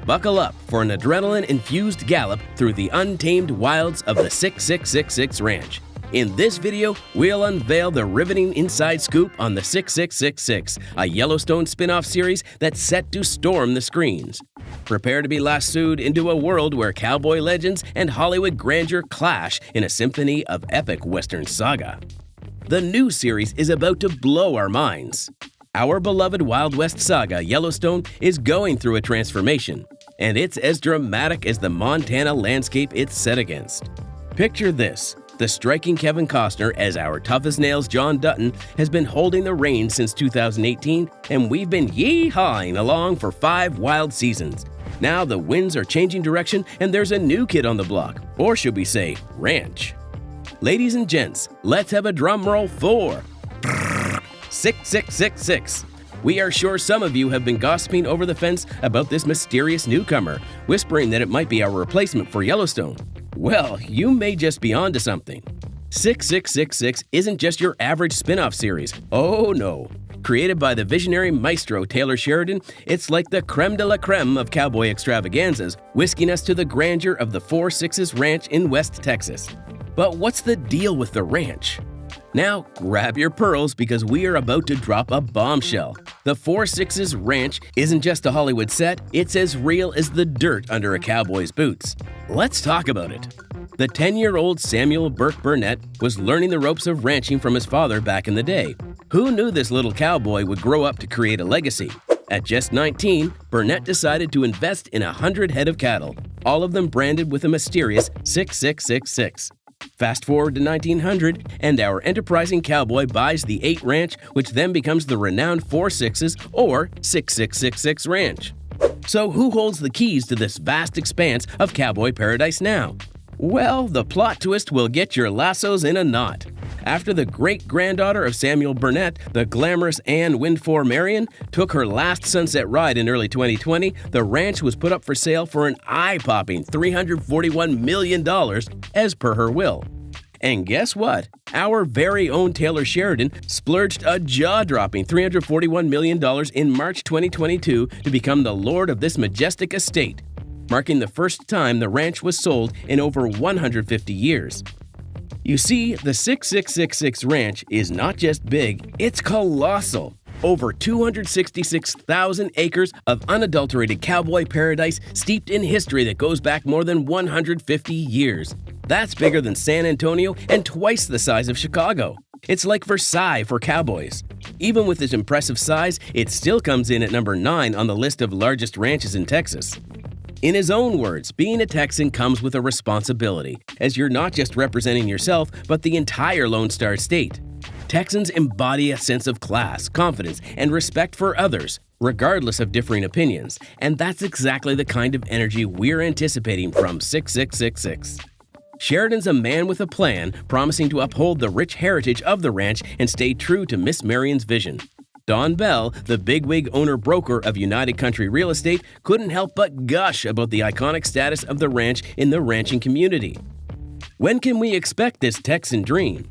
buckle up for an adrenaline-infused gallop through the untamed wilds of the 6666 Ranch. In this video, we'll unveil the riveting inside scoop on the 6666, a Yellowstone Spinoff series that's set to storm the screens. Prepare to be lassoed into a world where cowboy legends and Hollywood grandeur clash in a symphony of epic Western saga. The new series is about to blow our minds. Our beloved Wild West saga, Yellowstone, is going through a transformation, and it's as dramatic as the Montana landscape it's set against. Picture this. The striking Kevin Costner as our tough-as-nails John Dutton has been holding the reins since 2018, and we've been yee-hawing along for 5 wild seasons. Now the winds are changing direction and there's a new kid on the block, or should we say, ranch. Ladies and gents, let's have a drum roll for 6666. We are sure some of you have been gossiping over the fence about this mysterious newcomer, whispering that it might be our replacement for Yellowstone. Well, you may just be onto something. 6666 isn't just your average spin-off series. Oh no. Created by the visionary maestro Taylor Sheridan, it's like the creme de la creme of cowboy extravaganzas, whisking us to the grandeur of the 4-6's Ranch in West Texas. But what's the deal with the ranch? Now, grab your pearls because we are about to drop a bombshell. The 4-6's Ranch isn't just a Hollywood set, it's as real as the dirt under a cowboy's boots. Let's talk about it. The 10-year-old Samuel Burke Burnett was learning the ropes of ranching from his father back in the day. Who knew this little cowboy would grow up to create a legacy? At just 19, Burnett decided to invest in 100 head of cattle, all of them branded with a mysterious 6666. Fast forward to 1900, and our enterprising cowboy buys the 8 ranch, which then becomes the renowned 4-6's or 6666 Ranch. So who holds the keys to this vast expanse of cowboy paradise now? Well, the plot twist will get your lassos in a knot. After the great-granddaughter of Samuel Burnett, the glamorous Anne Windfor Marion, took her last sunset ride in early 2020, the ranch was put up for sale for an eye-popping $341 million as per her will. And guess what? Our very own Taylor Sheridan splurged a jaw-dropping $341 million in March 2022 to become the lord of this majestic estate, marking the first time the ranch was sold in over 150 years. You see, the 6666 Ranch is not just big, it's colossal. Over 266,000 acres of unadulterated cowboy paradise steeped in history that goes back more than 150 years. That's bigger than San Antonio and twice the size of Chicago. It's like Versailles for cowboys. Even with its impressive size, it still comes in at number 9 on the list of largest ranches in Texas. In his own words, being a Texan comes with a responsibility, as you're not just representing yourself, but the entire Lone Star State. Texans embody a sense of class, confidence, and respect for others, regardless of differing opinions, and that's exactly the kind of energy we're anticipating from 6666. Sheridan's a man with a plan, promising to uphold the rich heritage of the ranch and stay true to Miss Marion's vision. Don Bell, the bigwig owner-broker of United Country Real Estate, couldn't help but gush about the iconic status of the ranch in the ranching community. When can we expect this Texan dream?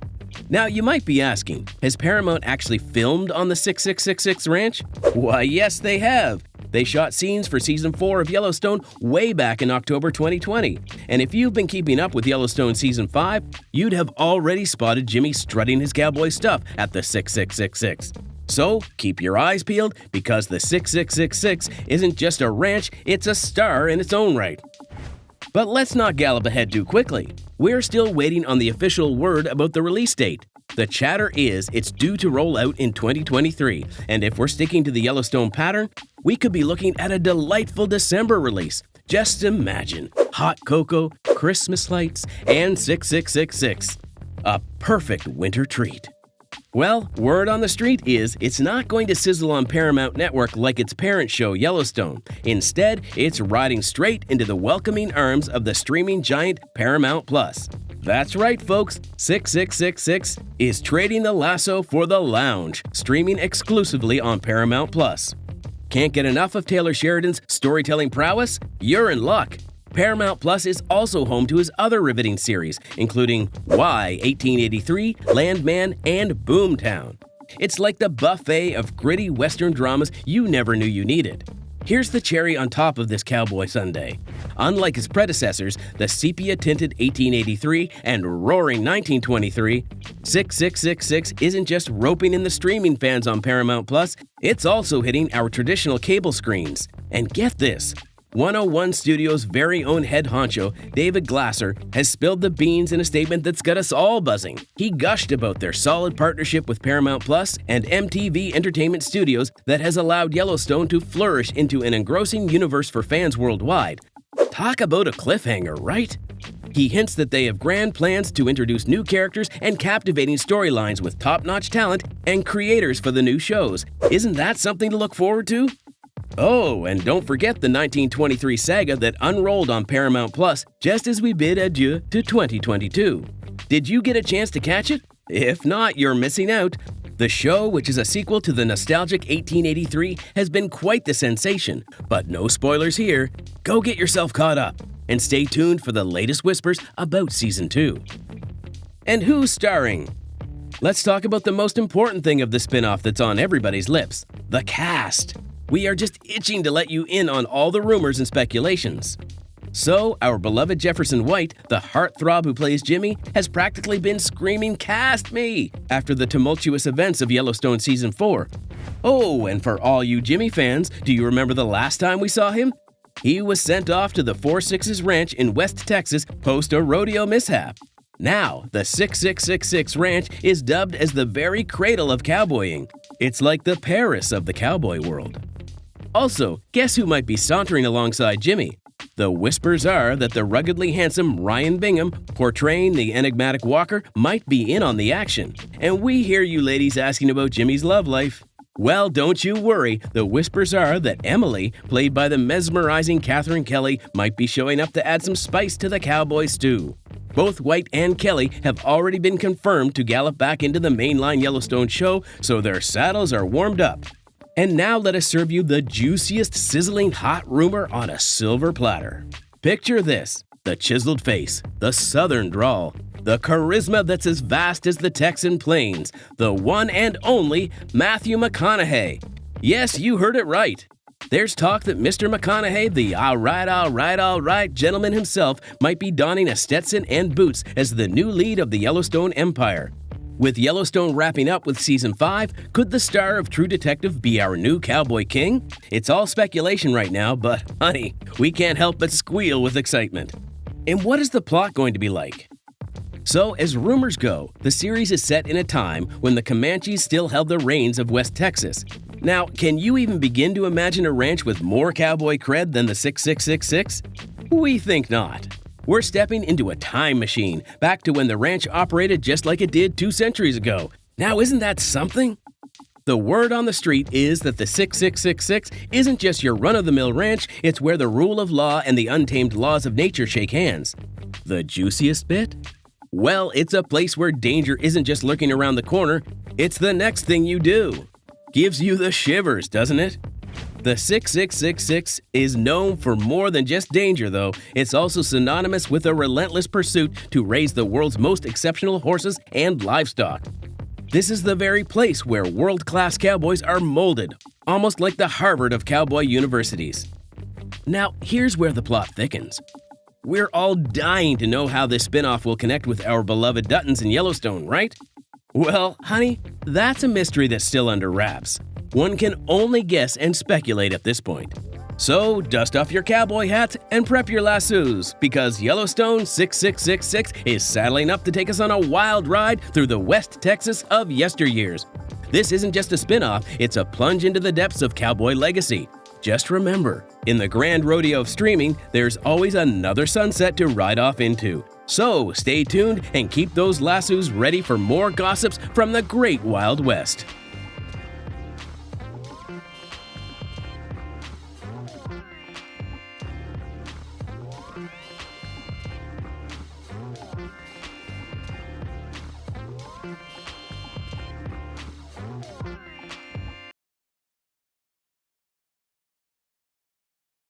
Now, you might be asking, has Paramount actually filmed on the 6666 Ranch? Why, yes, they have. They shot scenes for Season 4 of Yellowstone way back in October 2020. And if you've been keeping up with Yellowstone Season 5, you'd have already spotted Jimmy strutting his cowboy stuff at the 6666. So, keep your eyes peeled because the 6666 isn't just a ranch, it's a star in its own right. But let's not gallop ahead too quickly. We're still waiting on the official word about the release date. The chatter is it's due to roll out in 2023, and if we're sticking to the Yellowstone pattern, we could be looking at a delightful December release. Just imagine, hot cocoa, Christmas lights, and 6666. A perfect winter treat. Well, word on the street is it's not going to sizzle on Paramount Network like its parent show Yellowstone. Instead, it's riding straight into the welcoming arms of the streaming giant Paramount Plus. That's right, folks, 6666 is trading the lasso for the lounge, streaming exclusively on Paramount Plus. Can't get enough of Taylor Sheridan's storytelling prowess? You're in luck. Paramount Plus is also home to his other riveting series, including Why 1883, Landman, and Boomtown. It's like the buffet of gritty Western dramas you never knew you needed. Here's the cherry on top of this cowboy sundae. Unlike his predecessors, the sepia-tinted 1883 and roaring 1923, 6666 isn't just roping in the streaming fans on Paramount Plus, it's also hitting our traditional cable screens. And get this, 101 Studios' very own head honcho, David Glasser, has spilled the beans in a statement that's got us all buzzing. He gushed about their solid partnership with Paramount Plus and MTV Entertainment Studios that has allowed Yellowstone to flourish into an engrossing universe for fans worldwide. Talk about a cliffhanger, right? He hints that they have grand plans to introduce new characters and captivating storylines with top-notch talent and creators for the new shows. Isn't that something to look forward to? Oh, and don't forget the 1923 saga that unrolled on Paramount Plus just as we bid adieu to 2022. Did you get a chance to catch it? If not, you're missing out. The show, which is a sequel to the nostalgic 1883, has been quite the sensation, but no spoilers here. Go get yourself caught up and stay tuned for the latest whispers about Season 2. And who's starring? Let's talk about the most important thing of the spin-off that's on everybody's lips, the cast. We are just itching to let you in on all the rumors and speculations. So, our beloved Jefferson White, the heartthrob who plays Jimmy, has practically been screaming, "Cast me!" after the tumultuous events of Yellowstone Season 4. Oh, and for all you Jimmy fans, do you remember the last time we saw him? He was sent off to the 4-6's ranch in West Texas post a rodeo mishap. Now, the 6666 Ranch is dubbed as the very cradle of cowboying. It's like the Paris of the cowboy world. Also, guess who might be sauntering alongside Jimmy? The whispers are that the ruggedly handsome Ryan Bingham, portraying the enigmatic Walker, might be in on the action. And we hear you ladies asking about Jimmy's love life. Well, don't you worry, the whispers are that Emily, played by the mesmerizing Catherine Kelly, might be showing up to add some spice to the cowboy stew. Both White and Kelly have already been confirmed to gallop back into the mainline Yellowstone show, so their saddles are warmed up. And now let us serve you the juiciest, sizzling hot rumor on a silver platter. Picture this, the chiseled face, the southern drawl, the charisma that's as vast as the Texan plains, the one and only Matthew McConaughey. Yes, you heard it right. There's talk that Mr. McConaughey, the all right gentleman himself, might be donning a Stetson and boots as the new lead of the Yellowstone Empire. With Yellowstone wrapping up with Season 5, could the star of True Detective be our new cowboy king? It's all speculation right now, but honey, we can't help but squeal with excitement. And what is the plot going to be like? So, as rumors go, the series is set in a time when the Comanches still held the reins of West Texas. Now, can you even begin to imagine a ranch with more cowboy cred than the 6666? We think not. We're stepping into a time machine, back to when the ranch operated just like it did 2 centuries ago. Now, isn't that something? The word on the street is that the 6666 isn't just your run-of-the-mill ranch, it's where the rule of law and the untamed laws of nature shake hands. The juiciest bit? Well, it's a place where danger isn't just lurking around the corner, it's the next thing you do. Gives you the shivers, doesn't it? The 6666 is known for more than just danger, though. It's also synonymous with a relentless pursuit to raise the world's most exceptional horses and livestock. This is the very place where world-class cowboys are molded, almost like the Harvard of cowboy universities. Now, here's where the plot thickens. We're all dying to know how this spin-off will connect with our beloved Duttons in Yellowstone, right? Well, honey, that's a mystery that's still under wraps. One can only guess and speculate at this point. So, dust off your cowboy hats and prep your lassos, because Yellowstone 6666 is saddling up to take us on a wild ride through the West Texas of yesteryears. This isn't just a spin-off, it's a plunge into the depths of cowboy legacy. Just remember, in the grand rodeo of streaming, there's always another sunset to ride off into. So, stay tuned and keep those lassos ready for more gossips from the Great Wild West.